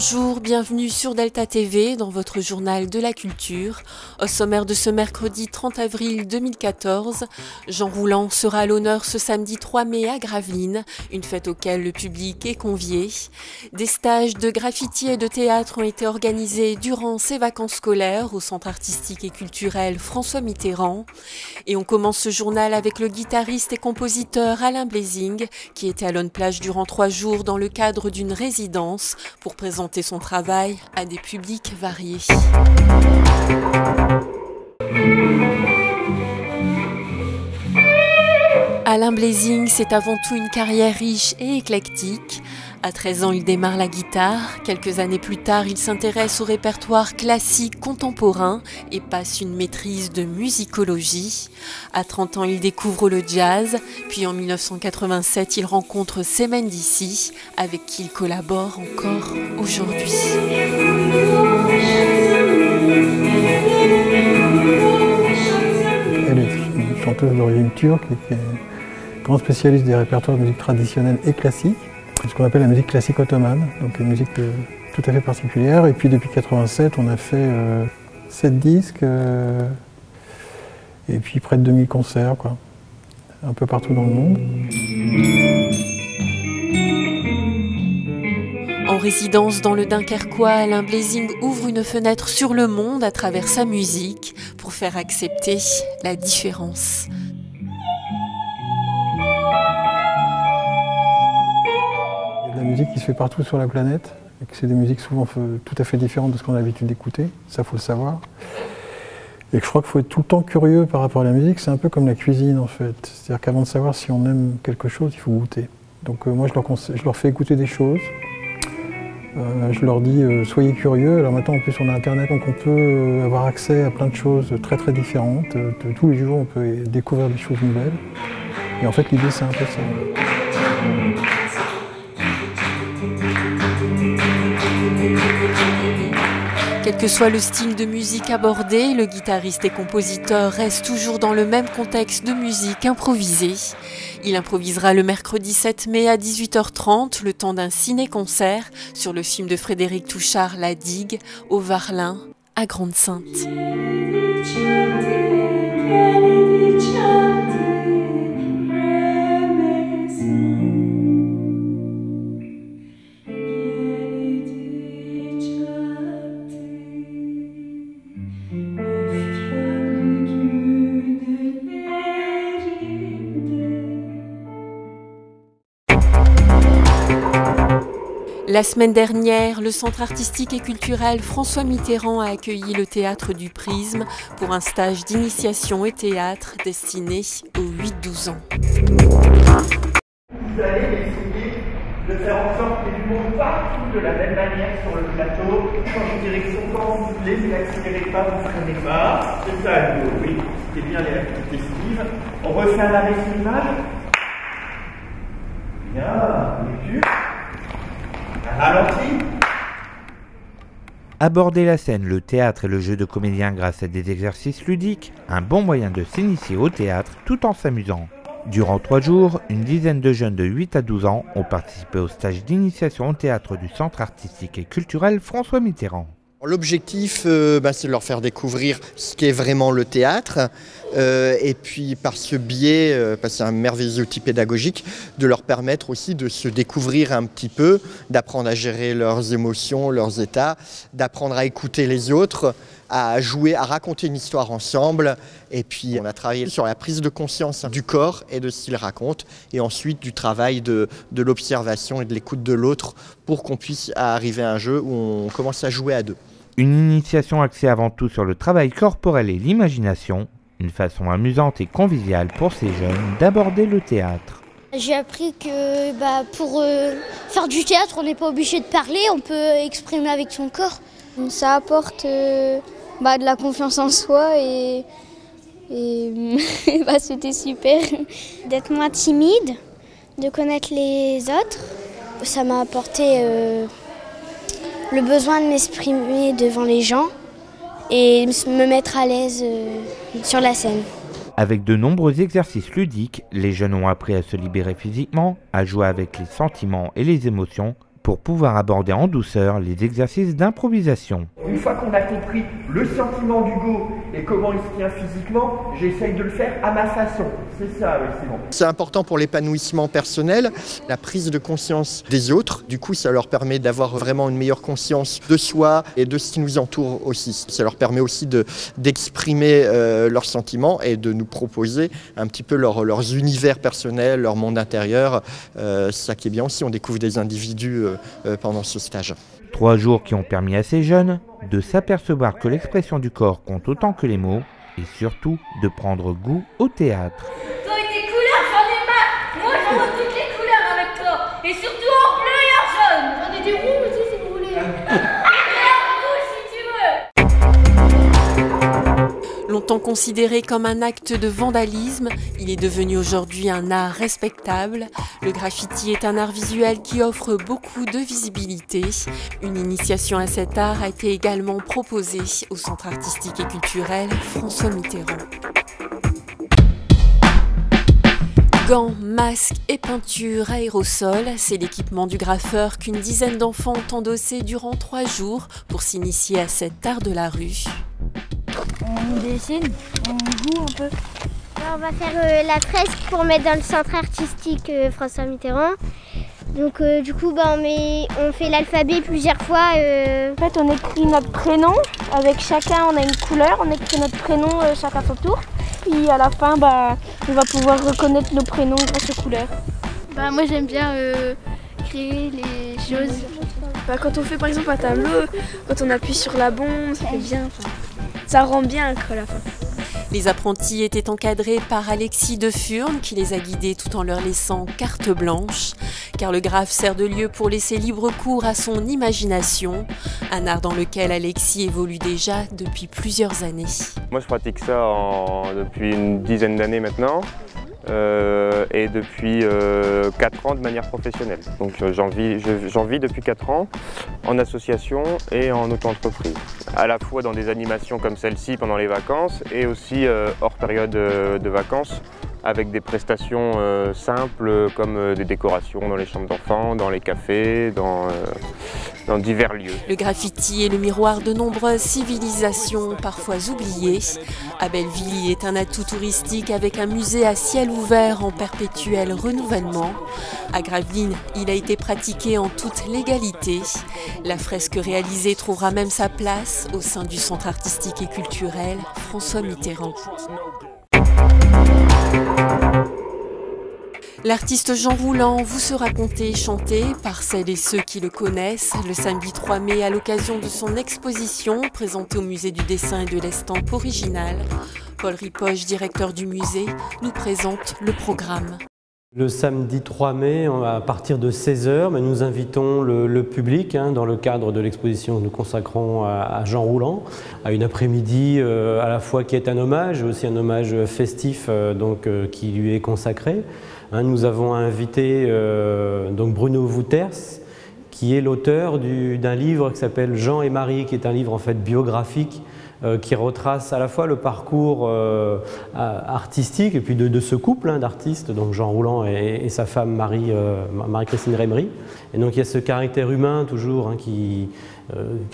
Bonjour, bienvenue sur Delta TV dans votre journal de la culture. Au sommaire de ce mercredi 30 avril 2014, Jean Rouland sera à l'honneur ce samedi 3 mai à Gravelines, une fête auquel le public est convié. Des stages de graffiti et de théâtre ont été organisés durant ces vacances scolaires au Centre artistique et culturel François Mitterrand. Et on commence ce journal avec le guitariste et compositeur Alain Blazing qui était à Lonne Plage durant 3 jours dans le cadre d'une résidence pour présenter son travail à des publics variés. Alain Blazing, c'est avant tout une carrière riche et éclectique. À 13 ans, il démarre la guitare. Quelques années plus tard, il s'intéresse au répertoire classique contemporain et passe une maîtrise de musicologie. À 30 ans, il découvre le jazz. Puis en 1987, il rencontre Semen D'ici, avec qui il collabore encore aujourd'hui. Elle est une chanteuse d'origine turque qui est grande spécialiste des répertoires de musique traditionnelle et classique. Ce qu'on appelle la musique classique ottomane, donc une musique tout à fait particulière. Et puis depuis 1987, on a fait 7 disques et puis près de 2000 concerts, quoi, un peu partout dans le monde. En résidence dans le Dunkerquois, Alain Blazing ouvre une fenêtre sur le monde à travers sa musique pour faire accepter la différence. Il y a de la musique qui se fait partout sur la planète, et que c'est des musiques souvent tout à fait différentes de ce qu'on a l'habitude d'écouter, ça faut le savoir. Et que je crois qu'il faut être tout le temps curieux par rapport à la musique, c'est un peu comme la cuisine en fait. C'est-à-dire qu'avant de savoir si on aime quelque chose, il faut goûter. Donc moi je leur fais écouter des choses, je leur dis soyez curieux. Alors maintenant en plus on a internet, donc on peut avoir accès à plein de choses très très différentes. Tous les jours on peut découvrir des choses nouvelles. Et en fait l'idée c'est un peu ça. Quel que soit le style de musique abordé, le guitariste et compositeur reste toujours dans le même contexte de musique improvisée. Il improvisera le mercredi 7 mai à 18h30, le temps d'un ciné-concert sur le film de Frédéric Touchard, La Digue, au Varlin, à Grande-Synthe. La semaine dernière, le Centre artistique et culturel François Mitterrand a accueilli le Théâtre du Prisme pour un stage d'initiation et théâtre destiné aux 8-12 ans. Vous allez essayer de faire en sorte que l'humour partout de la même manière sur le plateau. Changez de direction quand vous voulez, vous n'accélérez pas, vous ne freinez pas. C'est ça l'humour, oui. C'est bien les activités suivies. On refait un arrêt sur l'image. Bien, lecture. Ralenti. Aborder la scène, le théâtre et le jeu de comédien grâce à des exercices ludiques, un bon moyen de s'initier au théâtre tout en s'amusant. Durant 3 jours, une dizaine de jeunes de 8 à 12 ans ont participé au stage d'initiation au théâtre du Centre artistique et culturel François Mitterrand. L'objectif, c'est de leur faire découvrir ce qu'est vraiment le théâtre et puis par ce biais, parce que c'est un merveilleux outil pédagogique, de leur permettre aussi de se découvrir un petit peu, d'apprendre à gérer leurs émotions, leurs états, d'apprendre à écouter les autres, à jouer, à raconter une histoire ensemble. Et puis on a travaillé sur la prise de conscience du corps et de ce qu'il raconte, et ensuite du travail de l'observation et de l'écoute de l'autre pour qu'on puisse arriver à un jeu où on commence à jouer à deux. Une initiation axée avant tout sur le travail corporel et l'imagination, une façon amusante et conviviale pour ces jeunes d'aborder le théâtre. J'ai appris que pour faire du théâtre, on n'est pas obligé de parler, on peut exprimer avec son corps. Ça apporte de la confiance en soi et c'était super. D'être moins timide, de connaître les autres, ça m'a apporté le besoin de m'exprimer devant les gens et me mettre à l'aise sur la scène. Avec de nombreux exercices ludiques, les jeunes ont appris à se libérer physiquement, à jouer avec les sentiments et les émotions, pour pouvoir aborder en douceur les exercices d'improvisation. Une fois qu'on a compris le sentiment d'Hugo et comment il se tient physiquement, j'essaye de le faire à ma façon. C'est ça, oui, c'est bon. C'est important pour l'épanouissement personnel, la prise de conscience des autres. Du coup, ça leur permet d'avoir vraiment une meilleure conscience de soi et de ce qui nous entoure aussi. Ça leur permet aussi d'exprimer leurs sentiments et de nous proposer un petit peu leurs univers personnels, leur monde intérieur. C'est ça qui est bien aussi, on découvre des individus pendant ce stage. 3 jours qui ont permis à ces jeunes de s'apercevoir que l'expression du corps compte autant que les mots et surtout de prendre goût au théâtre. Toi et tes couleurs, j'en ai marre. Moi, je veux toutes les couleurs avec toi. Et surtout en bleu et en jaune. J'en ai des rouges aussi si vous voulez. Et en rouge si tu veux. Longtemps considéré comme un acte de vandalisme, il est devenu aujourd'hui un art respectable. Le graffiti est un art visuel qui offre beaucoup de visibilité. Une initiation à cet art a été également proposée au Centre artistique et culturel François Mitterrand. Gants, masques et peintures aérosols, c'est l'équipement du graffeur qu'une dizaine d'enfants ont endossé durant 3 jours pour s'initier à cet art de la rue. On dessine, on joue un peu. On va faire la fresque pour mettre dans le centre artistique François Mitterrand. Donc du coup on fait l'alphabet plusieurs fois. En fait on écrit notre prénom, avec chacun on a une couleur, on écrit notre prénom chacun son tour. Puis à la fin on va pouvoir reconnaître nos prénoms grâce aux couleurs. Moi j'aime bien créer les choses. Quand on fait par exemple un tableau, quand on appuie sur la bombe, ça fait bien. Ça rend bien à la fin. Les apprentis étaient encadrés par Alexis de Furnes qui les a guidés tout en leur laissant carte blanche. Car le graphe sert de lieu pour laisser libre cours à son imagination. Un art dans lequel Alexis évolue déjà depuis plusieurs années. Moi je pratique ça depuis une dizaine d'années maintenant. Et depuis 4 ans de manière professionnelle. Donc j'en vis depuis 4 ans en association et en auto-entreprise. À la fois dans des animations comme celle-ci pendant les vacances et aussi hors période de vacances avec des prestations simples comme des décorations dans les chambres d'enfants, dans les cafés, dans divers lieux. Le graffiti est le miroir de nombreuses civilisations parfois oubliées. Abbeville est un atout touristique avec un musée à ciel ouvert en perpétuel renouvellement. À Gravelines, il a été pratiqué en toute légalité. La fresque réalisée trouvera même sa place au sein du Centre artistique et culturel François Mitterrand. L'artiste Jean Rouland vous sera conté et chanté par celles et ceux qui le connaissent le samedi 3 mai à l'occasion de son exposition présentée au musée du dessin et de l'estampe originale. Paul Ripoche, directeur du musée, nous présente le programme. Le samedi 3 mai, à partir de 16h, nous invitons le public, dans le cadre de l'exposition que nous consacrons à Jean Rouland, à une après-midi à la fois qui est un hommage, aussi un hommage festif qui lui est consacré. Nous avons invité Bruno Wouters, qui est l'auteur d'un livre qui s'appelle Jean et Marie, qui est un livre en fait biographique, qui retrace à la fois le parcours artistique et puis de ce couple d'artistes, donc Jean Rouland et sa femme Marie-Christine Rémery. Et donc il y a ce caractère humain toujours qui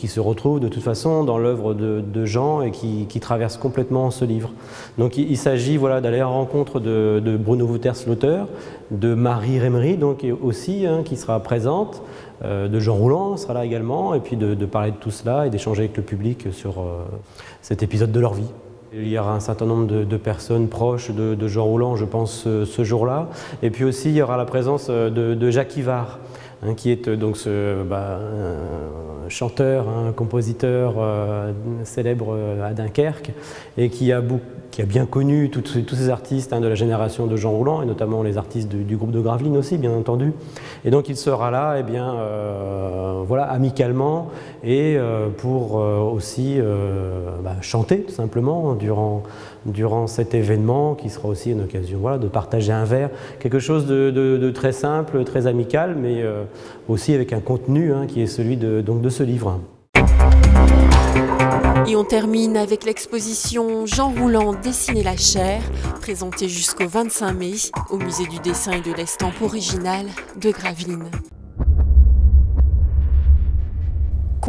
se retrouve de toute façon dans l'œuvre de Jean et qui traverse complètement ce livre. Donc il s'agit d'aller à la rencontre de Bruno Wouters, l'auteur, de Marie Rémery donc aussi qui sera présente, de Jean Rouland sera là également, et puis de parler de tout cela et d'échanger avec le public sur cet épisode de leur vie. Il y aura un certain nombre de personnes proches de Jean Rouland, je pense, ce jour-là. Et puis aussi, il y aura la présence de Jacques Ivard, qui est donc chanteur, compositeur célèbre à Dunkerque, et qui a bien connu tous ces artistes de la génération de Jean Rouland, et notamment les artistes du groupe de Gravelines aussi, bien entendu. Et donc il sera là, amicalement, et pour aussi chanter, tout simplement, durant cet événement, qui sera aussi une occasion de partager un verre. Quelque chose de très simple, très amical, mais aussi avec un contenu qui est celui de ce livre. Et on termine avec l'exposition Jean Rouland Dessiner la chair, présentée jusqu'au 25 mai au musée du dessin et de l'estampe originale de Gravelines.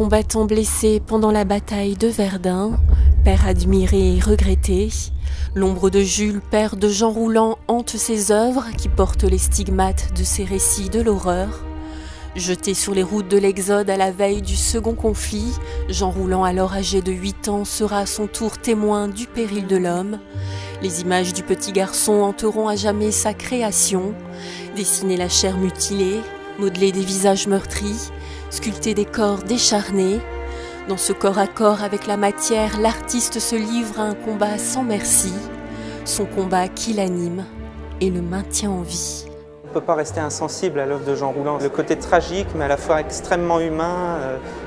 combattant blessé pendant la bataille de Verdun, père admiré et regretté, l'ombre de Jules, père de Jean Rouland, hante ses œuvres qui portent les stigmates de ses récits de l'horreur. Jeté sur les routes de l'Exode à la veille du second conflit, Jean Rouland, alors âgé de 8 ans, sera à son tour témoin du péril de l'homme. Les images du petit garçon hanteront à jamais sa création. Dessiner la chair mutilée, modeler des visages meurtris, sculpter des corps décharnés. Dans ce corps à corps avec la matière, l'artiste se livre à un combat sans merci. Son combat qui l'anime et le maintient en vie. On ne peut pas rester insensible à l'œuvre de Jean Rouland. Le côté tragique, mais à la fois extrêmement humain,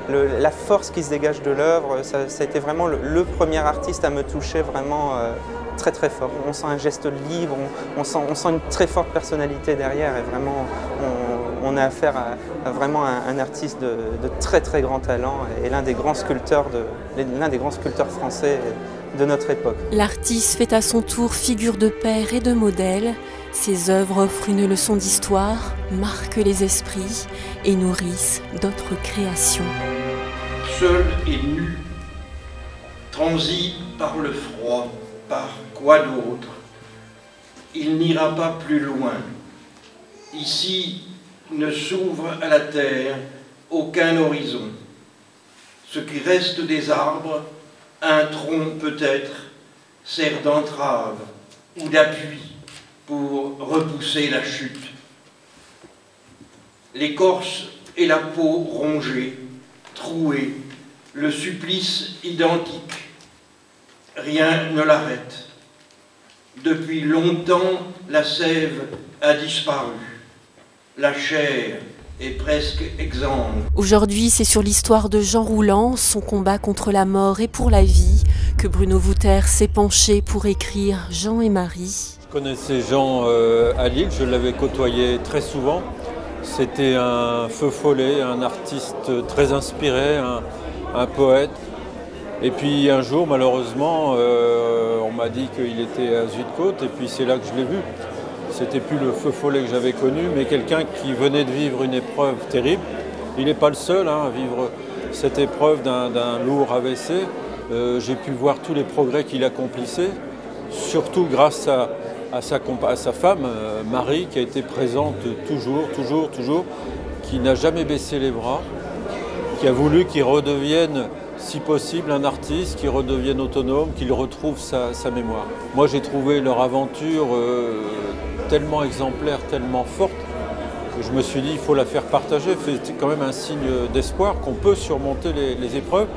la force qui se dégage de l'œuvre, ça a été vraiment le premier artiste à me toucher vraiment très très fort. On sent un geste libre, on sent une très forte personnalité derrière et vraiment on a affaire à vraiment un artiste de très très grand talent et l'un des grands sculpteurs français de notre époque. L'artiste fait à son tour figure de père et de modèle. Ses œuvres offrent une leçon d'histoire, marquent les esprits et nourrissent d'autres créations. Seul et nu, transi par le froid, par quoi d'autre? Il n'ira pas plus loin. Ici ne s'ouvre à la terre aucun horizon. Ce qui reste des arbres, un tronc peut-être, sert d'entrave ou d'appui pour repousser la chute. L'écorce et la peau rongée, trouée, le supplice identique. Rien ne l'arrête. Depuis longtemps, la sève a disparu. La chair est presque exsangue. Aujourd'hui, c'est sur l'histoire de Jean Rouland, son combat contre la mort et pour la vie, que Bruno Wouter s'est penché pour écrire Jean et Marie. Je connaissais Jean à Lille, je l'avais côtoyé très souvent. C'était un feu follet, un artiste très inspiré, un poète. Et puis un jour, malheureusement, on m'a dit qu'il était à Zuidcote, et puis c'est là que je l'ai vu. C'était plus le feu follet que j'avais connu, mais quelqu'un qui venait de vivre une épreuve terrible. Il n'est pas le seul à vivre cette épreuve d'un lourd AVC. J'ai pu voir tous les progrès qu'il accomplissait, surtout grâce à sa femme, Marie, qui a été présente toujours, qui n'a jamais baissé les bras, qui a voulu qu'il redevienne, si possible, un artiste, qu'il redevienne autonome, qu'il retrouve sa mémoire. Moi, j'ai trouvé leur aventure tellement exemplaire, tellement forte, que je me suis dit, il faut la faire partager. C'est quand même un signe d'espoir qu'on peut surmonter les épreuves.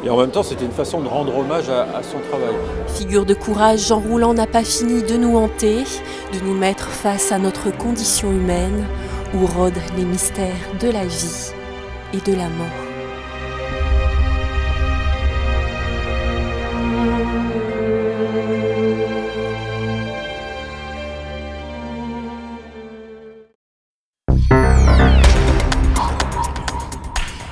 Et en même temps, c'était une façon de rendre hommage à son travail. Figure de courage, Jean Rouland n'a pas fini de nous hanter, de nous mettre face à notre condition humaine, où rôdent les mystères de la vie et de la mort.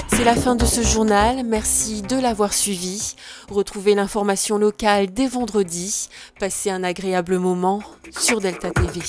C'est la fin de ce journal, merci de l'avoir suivi. Retrouvez l'information locale dès vendredi. Passez un agréable moment sur Delta TV.